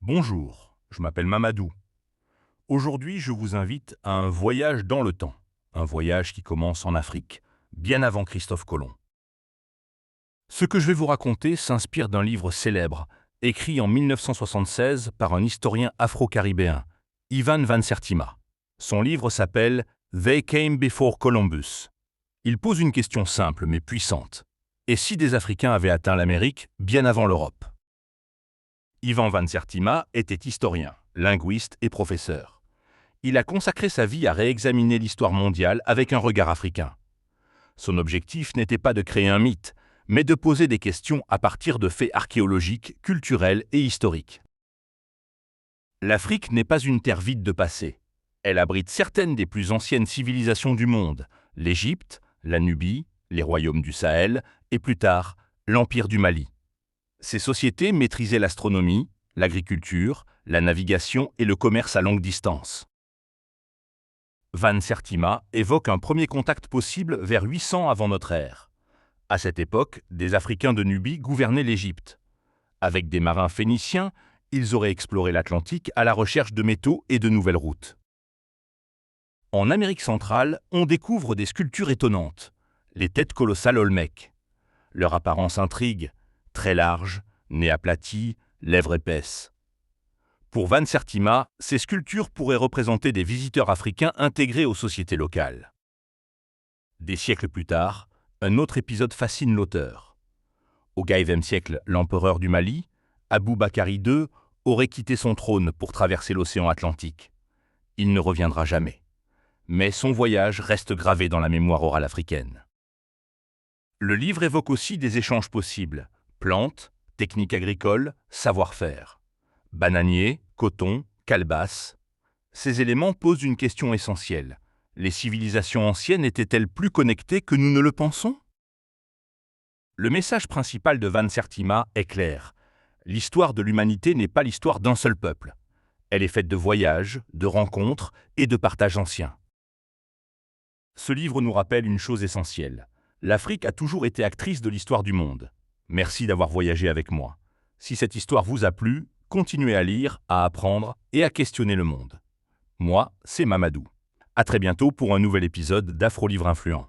Bonjour, je m'appelle Mamadou. Aujourd'hui, je vous invite à un voyage dans le temps. Un voyage qui commence en Afrique, bien avant Christophe Colomb. Ce que je vais vous raconter s'inspire d'un livre célèbre, écrit en 1976 par un historien afro-caribéen, Ivan Van Sertima. Son livre s'appelle « They Came Before Columbus ». Il pose une question simple mais puissante. Et si des Africains avaient atteint l'Amérique bien avant l'Europe? Ivan Van Sertima était historien, linguiste et professeur. Il a consacré sa vie à réexaminer l'histoire mondiale avec un regard africain. Son objectif n'était pas de créer un mythe, mais de poser des questions à partir de faits archéologiques, culturels et historiques. L'Afrique n'est pas une terre vide de passé. Elle abrite certaines des plus anciennes civilisations du monde, l'Égypte, la Nubie, les royaumes du Sahel et plus tard, l'Empire du Mali. Ces sociétés maîtrisaient l'astronomie, l'agriculture, la navigation et le commerce à longue distance. Van Sertima évoque un premier contact possible vers 800 avant notre ère. À cette époque, des Africains de Nubie gouvernaient l'Égypte. Avec des marins phéniciens, ils auraient exploré l'Atlantique à la recherche de métaux et de nouvelles routes. En Amérique centrale, on découvre des sculptures étonnantes, les têtes colossales Olmèques. Leur apparence intrigue, très larges, nez aplati, lèvres épaisses. Pour Van Sertima, ces sculptures pourraient représenter des visiteurs africains intégrés aux sociétés locales. Des siècles plus tard, un autre épisode fascine l'auteur. Au XIe siècle, l'empereur du Mali, Abou Bakari II, aurait quitté son trône pour traverser l'océan Atlantique. Il ne reviendra jamais. Mais son voyage reste gravé dans la mémoire orale africaine. Le livre évoque aussi des échanges possibles: plantes, techniques agricoles, savoir-faire. Bananiers, coton, calebasse. Ces éléments posent une question essentielle. Les civilisations anciennes étaient-elles plus connectées que nous ne le pensons? Le message principal de Van Sertima est clair. L'histoire de l'humanité n'est pas l'histoire d'un seul peuple. Elle est faite de voyages, de rencontres et de partages anciens. Ce livre nous rappelle une chose essentielle. L'Afrique a toujours été actrice de l'histoire du monde. Merci d'avoir voyagé avec moi. Si cette histoire vous a plu, continuez à lire, à apprendre et à questionner le monde. Moi, c'est Mamadou. À très bientôt pour un nouvel épisode d'Afro Livre Influent.